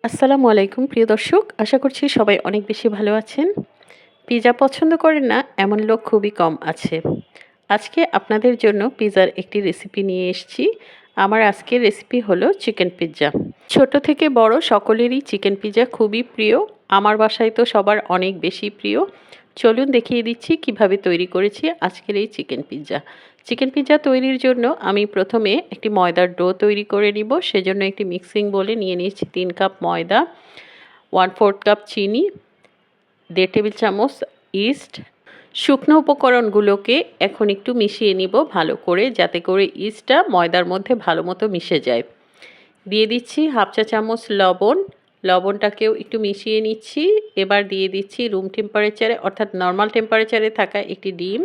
আসসালামু আলাইকুম প্রিয় দর্শক। আশা করছি সবাই অনেক বেশি ভালো আছেন। পিৎজা পছন্দ করেন না এমন লোক খুবই কম আছে। আজকে আপনাদের জন্য পিৎজার একটি রেসিপি নিয়ে এসেছি। আমার আজকের রেসিপি হলো চিকেন পিৎজা। ছোট থেকে বড় সকলেরই চিকেন পিৎজা খুবই প্রিয়। আমার বাসায় তো সবার অনেক বেশি প্রিয়। চলুন দেখিয়ে দিচ্ছি কিভাবে তৈরি করেছি আজকের এই চিকেন পিৎজা। চিকেন পিৎজা তৈরির জন্য আমি প্রথমে একটি ময়দার ডো তৈরি করে নিব। সেজন্য একটি মিক্সিং বোলে নিয়ে নিয়েছি 3 কাপ ময়দা, 1/4 কাপ চিনি, 1.5 টেবিল চামচ ইস্ট। শুকনো উপকরণগুলোকে এখন একটু মিশিয়ে নিব ভালো করে, যাতে করে ইস্টটা ময়দার মধ্যে ভালো মতো মিশে যায়। দিয়ে দিচ্ছি 1/2 চা চামচ লবণ। লবণটাকেও একটু মিশিয়ে নিচ্ছি। এবার দিয়ে দিচ্ছি রুম টেম্পারেচারে অর্থাৎ নর্মাল টেম্পারেচারে থাকা একটি ডিম,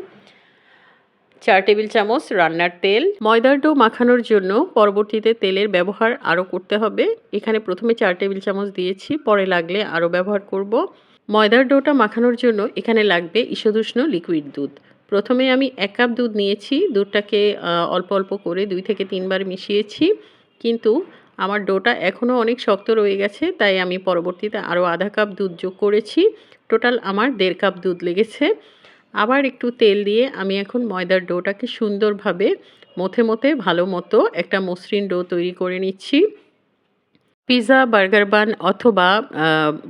4 টেবিল চামচ রান্নার তেল। ময়দার ডো মাখানোর জন্য পরবর্তীতে তেলের ব্যবহার আরও করতে হবে। এখানে প্রথমে 4 টেবিল চামচ দিয়েছি, পরে লাগলে আরও ব্যবহার করব। ময়দার ডোটা মাখানোর জন্য এখানে লাগবে ঈষদুষ্ণ লিকুইড দুধ। প্রথমে আমি 1 কাপ দুধ নিয়েছি। দুধটাকে অল্প অল্প করে 2 থেকে 3 বার মিশিয়েছি। কিন্তু আমার ডোটা এখনও অনেক শক্ত রয়ে গেছে, তাই আমি পরবর্তীতে আরও আধা কাপ দুধ যোগ করেছি। টোটাল আমার 1.5 কাপ দুধ লেগেছে। আবার একটু তেল দিয়ে আমি এখন ময়দার ডোটাকে সুন্দরভাবে মথে ভালো মতো একটা মসৃণ ডো তৈরি করে নিচ্ছি। পিৎজা, বার্গার বান অথবা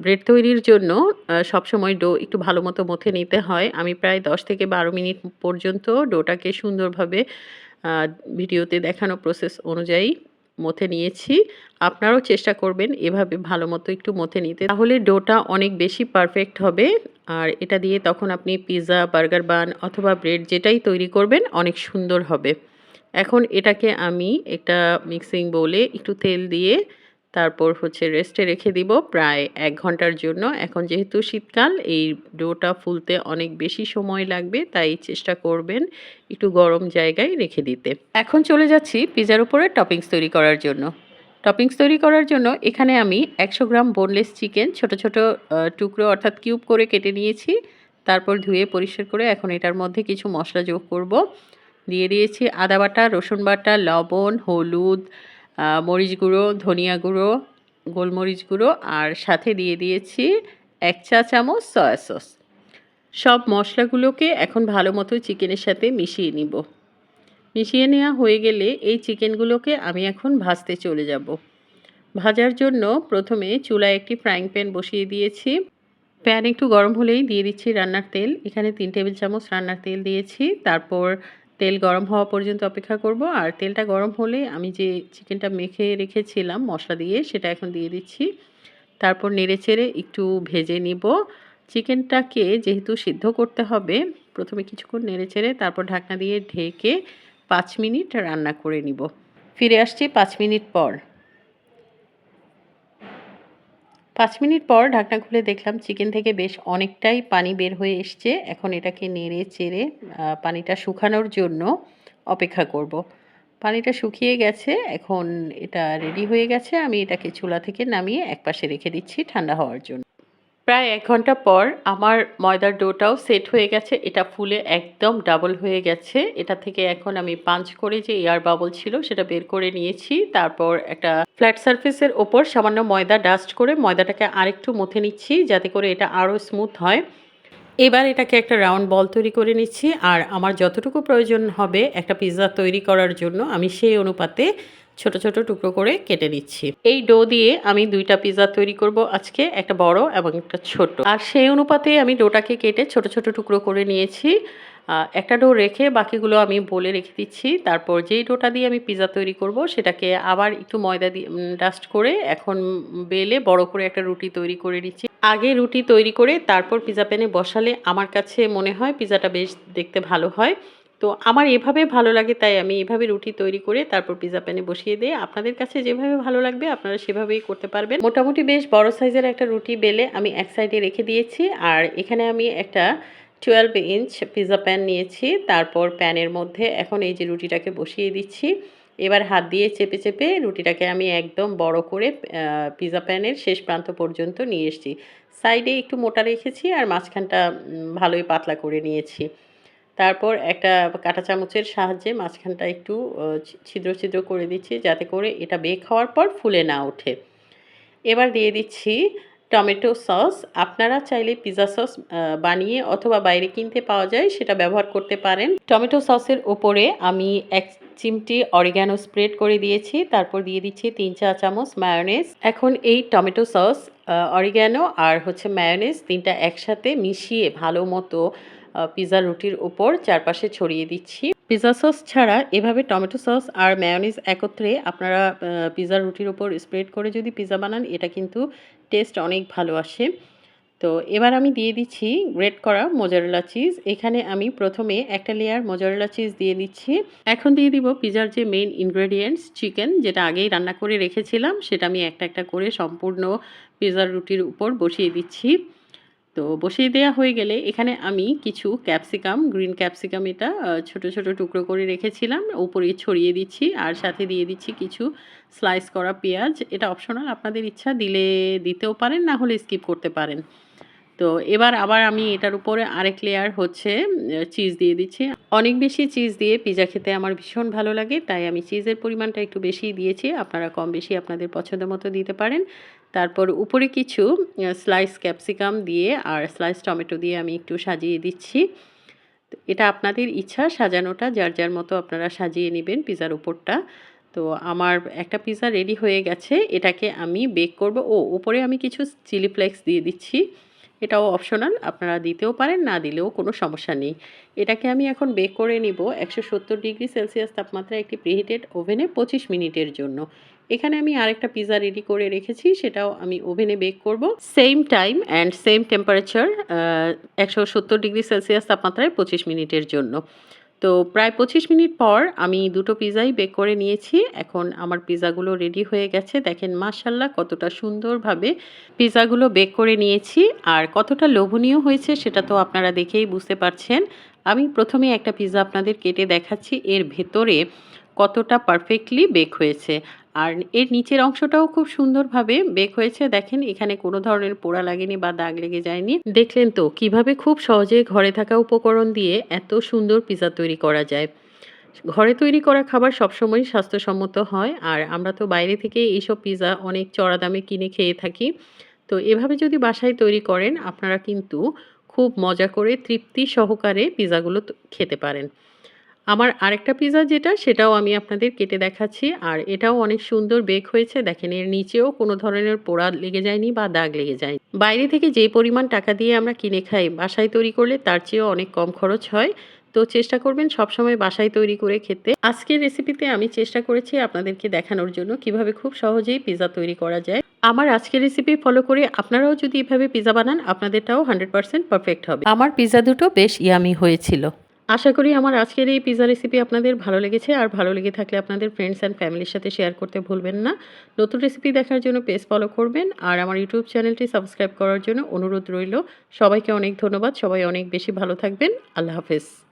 ব্রেড তৈরির জন্য সবসময় ডো একটু ভালো মতো মথে নিতে হয়। আমি প্রায় 10 থেকে 12 মিনিট পর্যন্ত ডোটাকে সুন্দরভাবে আ ভিডিওতে দেখানো প্রসেস অনুযায়ী মথে নিয়েছি। আপনারাও চেষ্টা করবেন এভাবে ভালো মতো একটু মথে নিতে। তাহলে ডোটা অনেক বেশি পারফেক্ট হবে। আর এটা দিয়ে তখন আপনি পিৎজা, বার্গার বান অথবা ব্রেড যেটাই তৈরি করবেন অনেক সুন্দর হবে। এখন এটাকে আমি একটা মিক্সিং বোলে একটু তেল দিয়ে তারপর রেস্টে রেখে দিব প্রায় 1 ঘন্টার জন্য। এখন যেহেতু শীতকাল, এই ডোটা ফুলতে অনেক বেশি সময় লাগবে, তাই চেষ্টা করবেন একটু গরম জায়গায় রেখে দিতে। এখন চলে যাচ্ছি পিৎজার উপরে টপিংস তৈরি করার জন্য। টপিংস তৈরি করার জন্য এখানে আমি 100 গ্রাম বোনলেস চিকেন ছোট ছোট টুকরো অর্থাৎ কিউব করে কেটে নিয়েছি। তারপর ধুয়ে পরিষ্কার করে এখন এটার মধ্যে কিছু মশলা যোগ করব। দিয়ে দিয়েছি আদা বাটা, রসুন বাটা, লবণ, হলুদ, মরিচ গুঁড়ো, ধনিয়া গুঁড়ো, গোলমরিচ গুঁড়ো আর সাথে দিয়ে দিয়েছি 1 চা চামচ সয়া সস। সব মশলাগুলোকে এখন ভালো মতো চিকেনের সাথে মিশিয়ে নিব। মিশিয়ে নেওয়া হয়ে গেলে এই চিকেনগুলোকে আমি এখন ভাজতে চলে যাব। ভাজার জন্য প্রথমে চুলায় একটি ফ্রাইং প্যান বসিয়ে দিয়েছি। প্যান একটু গরম হলেই দিয়ে দিচ্ছি রান্নার তেল। এখানে 3 টেবিল চামচ রান্নার তেল দিয়েছি। তারপর তেল গরম হওয়া পর্যন্ত অপেক্ষা করব। আর তেলটা গরম হলে আমি যে চিকেনটা মেখে রেখেছিলাম মশলা দিয়ে, সেটা এখন দিয়ে দিচ্ছি। তারপর নেড়েচেড়ে একটু ভেজে নিব। চিকেনটাকে যেহেতু সিদ্ধ করতে হবে, প্রথমে কিছুক্ষণ নেড়েচেড়ে তারপর ঢাকনা দিয়ে ঢেকে 5 মিনিট রান্না করে নিব। ফিরে আসছি 5 মিনিট পর। 5 মিনিট পর ঢাকনা খুলে দেখলাম চিকেন থেকে বেশ অনেকটাই পানি বের হয়ে এসছে। এখন এটাকে নেড়ে চেড়ে পানিটা শুকানোর জন্য অপেক্ষা করব। পানিটা শুকিয়ে গেছে, এখন এটা রেডি হয়ে গেছে। আমি এটাকে চুলা থেকে নামিয়ে একপাশে রেখে দিচ্ছি ঠান্ডা হওয়ার জন্য। প্রায় 1 ঘন্টা পর আমার ময়দার ডোটাও সেট হয়ে গেছে। এটা ফুলে একদম ডাবল হয়ে গেছে। এটা থেকে এখন আমি পাঞ্চ করে যে এয়ার বাবল ছিল সেটা বের করে নিয়েছি। তারপর একটা ফ্ল্যাট সারফেসের ওপর সামান্য ময়দা ডাস্ট করে ময়দাটাকে আরেকটু মথে নিচ্ছি, যাতে করে এটা আরও স্মুথ হয়। এবার এটাকে একটা রাউন্ড বল তৈরি করে নিচ্ছি। আর আমার যতটুকু প্রয়োজন হবে একটা পিৎজা তৈরি করার জন্য, আমি সেই অনুপাতে ছোট ছোট টুকরো করে কেটে নিচ্ছি। এই ডো দিয়ে আমি 2টা পিৎজা তৈরি করব আজকে, একটা বড় এবং একটা ছোট। আর সেই অনুপাতে আমি ডোটাকে কেটে ছোট ছোট টুকরো করে নিয়েছি। একটা ডো রেখে বাকিগুলো আমি বলে রেখে দিচ্ছি। তারপর যেই ডোটা দিয়ে আমি পিৎজা তৈরি করব সেটাকে আবার একটু ময়দা দিয়ে ডাস্ট করে এখন বেলে বড় করে একটা রুটি তৈরি করে নিচ্ছি। আগে রুটি তৈরি করে তারপর পিৎজা প্যানে বসালে আমার কাছে মনে হয় পিৎজাটা বেশ দেখতে ভালো হয়। তো আমার এভাবে ভালো লাগে, তাই আমি এভাবে রুটি তৈরি করে তারপর পিৎজা প্যানে বসিয়ে দিই। আপনাদের কাছে যেভাবে ভালো লাগবে আপনারা সেভাবেই করতে পারবেন। মোটামুটি বেশ বড় সাইজের একটা রুটি বেলে আমি এক সাইডে রেখে দিয়েছি। আর এখানে আমি একটা 12 ইঞ্চ পিৎজা প্যান নিয়েছি। তারপর প্যানের মধ্যে এখন এই যে রুটিটাকে বসিয়ে দিচ্ছি। এবার হাত দিয়ে চেপে চেপে রুটিটাকে আমি একদম বড় করে পিৎজা প্যানের শেষ প্রান্ত পর্যন্ত নিয়ে এসেছি। সাইডে একটু মোটা রেখেছি আর মাঝখানটা ভালোই পাতলা করে নিয়েছি। তারপর একটা কাঁটা চামচের সাহায্যে মাঝখানটা একটু ছিদ্র ছিদ্র করে দিচ্ছি, যাতে করে এটা বেক হওয়ার পর ফুলে না ওঠে। এবার দিয়ে দিচ্ছি টমেটো সস। আপনারা চাইলে পিৎজা সস বানিয়ে অথবা বাইরে কিনতে পাওয়া যায় সেটা ব্যবহার করতে পারেন। টমেটো সসের ওপরে আমি ১ চিমটি অরিগ্যানো স্প্রেড করে দিয়েছি। তারপর দিয়ে দিচ্ছি ৩ চা চামচ মায়োনেজ। এখন এই টমেটো সস, অরিগ্যানো আর হচ্ছে মায়োনেজ ৩ টা একসাথে মিশিয়ে ভালো মতো পিৎজা রুটির ওপর চারপাশে ছড়িয়ে দিচ্ছি। পিৎজা সস ছাড়া এভাবে টমেটো সস আর মেয়োনিজ একত্রে আপনারা পিৎজা রুটির ওপর স্প্রেড করে যদি পিৎজা বানান, এটা কিন্তু টেস্ট অনেক ভালো আসে। তো এবার আমি দিয়ে দিচ্ছি গ্রেট করা মোজারেলা চিজ। এখানে আমি প্রথমে একটা লেয়ার মোজারেলা চিজ দিয়ে দিচ্ছি। এখন দিয়ে দিব পিৎজার যে মেইন ইনগ্রেডিয়েন্টস চিকেন, যেটা আগেই রান্না করে রেখেছিলাম, সেটা আমি একটা একটা করে সম্পূর্ণ পিৎজার রুটির উপর বসিয়ে দিচ্ছি। তো বসিয়ে দেওয়া হয়ে গেলে এখানে আমি কিছু ক্যাপসিকাম, গ্রিন ক্যাপসিকাম, এটা ছোট ছোট টুকরো করে রেখেছিলাম, উপরে ছড়িয়ে দিচ্ছি। আর সাথে দিয়ে দিচ্ছি কিছু স্লাইস করা পেঁয়াজ। এটা অপশনাল, আপনাদের ইচ্ছা দিলে দিতেও পারেন, না হলে স্কিপ করতে পারেন। তো এবার আবার আমি এটার উপরে আরেক লেয়ার হচ্ছে চিজ দিয়ে দিচ্ছি। অনেক বেশি চিজ দিয়ে পিৎজা খেতে আমার ভীষণ ভালো লাগে, তাই আমি চিজের পরিমাণটা একটু বেশিই দিয়েছি। আপনারা কম বেশি আপনাদের পছন্দ মতো দিতে পারেন। তারপর উপরে কিছু স্লাইস ক্যাপসিকাম দিয়ে আর স্লাইস টমেটো দিয়ে আমি একটু সাজিয়ে দিচ্ছি। এটা আপনাদের ইচ্ছা, সাজানোটা যার যার মতো আপনারা সাজিয়ে নেবেন পিৎজার উপরটা। তো আমার একটা পিৎজা রেডি হয়ে গেছে, এটাকে আমি বেক করব। উপরে আমি কিছু চিলি ফ্লেক্স দিয়ে দিচ্ছি, এটাও অপশনাল, আপনারা দিতেও পারেন, না দিলেও কোনো সমস্যা নেই। এটাকে আমি এখন বেক করে নিব ১৭০ ডিগ্রি সেলসিয়াস তাপমাত্রায় একটি প্রিহিটেড ওভেনে ২৫ মিনিটের জন্য। এখানে আমি আরেকটা পিৎজা রেডি করে রেখেছি, সেটাও আমি ওভেনে বেক করব। Same time and same temperature, ১৭০ degree Celsius তাপমাত্রায় ২৫ মিনিটের জন্য। তো প্রায় ২৫ মিনিট পর আমি দুটো পিৎজাই বেক করে নিয়েছি। এখন আমার পিৎজাগুলো রেডি হয়ে গেছে। দেখেন মাশাআল্লাহ কতটা সুন্দরভাবে পিৎজাগুলো বেক করে নিয়েছি, আর কতটা লোভনীয় হয়েছে সেটা তো আপনারা দেখেই বুঝতে পারছেন। আমি প্রথমে একটা পিৎজা আপনাদের কেটে দেখাচ্ছি এর ভেতরে কতটা পারফেক্টলি বেক হয়েছে, আর এর নিচের অংশটাও খুব সুন্দরভাবে বেক হয়েছে। দেখেন এখানে কোনো ধরনের পোড়া লাগেনি বা দাগ লেগে যায়নি। দেখলেন তো কিভাবে খুব সহজে ঘরে থাকা উপকরণ দিয়ে এত সুন্দর পিৎজা তৈরি করা যায়। ঘরে তৈরি করা খাবার সবসময়ই স্বাস্থ্যসম্মত হয়, আর আমরা তো বাইরে থেকে এইসব পিৎজা অনেক চড়া দামে কিনে খেয়ে থাকি। তো এভাবে যদি বাসায় তৈরি করেন, আপনারা কিন্তু খুব মজা করে তৃপ্তি সহকারে পিৎজাগুলো খেতে পারেন। আমার আরেকটা পিৎজা যেটা, সেটাও আমি আপনাদের কেটে দেখাচ্ছি, আর এটাও অনেক সুন্দর বেক হয়েছে। দেখেন এর নিচেও কোনো ধরনের পোড়া লেগে যায়নি বা দাগ লেগে যায়নি। বাইরে থেকে যে পরিমাণ টাকা দিয়ে আমরা কিনে খাই, বাসায় তৈরি করলে তার চেয়েও অনেক কম খরচ হয়। তো চেষ্টা করবেন সবসময় বাসায় তৈরি করে খেতে। আজকের রেসিপিতে আমি চেষ্টা করেছি আপনাদেরকে দেখানোর জন্য কিভাবে খুব সহজেই পিৎজা তৈরি করা যায়। আমার আজকের রেসিপি ফলো করে আপনারাও যদি এভাবে পিৎজা বানান, আপনাদেরটাও 100% পারফেক্ট হবে। আমার পিৎজা দুটো বেশ ইয়ামি হয়েছিল। আশা করি আমার আজকের এই পিৎজা রেসিপি আপনাদের ভালো লেগেছে, আর ভালো লেগে থাকলে আপনাদের ফ্রেন্ডস অ্যান্ড ফ্যামিলির সাথে শেয়ার করতে ভুলবেন না। নতুন রেসিপি দেখার জন্য পেজ ফলো করবেন, আর আমার ইউটিউব চ্যানেলটি সাবস্ক্রাইব করার জন্য অনুরোধ রইল। সবাইকে অনেক ধন্যবাদ, সবাই অনেক বেশি ভালো থাকবেন। আল্লাহ হাফেজ।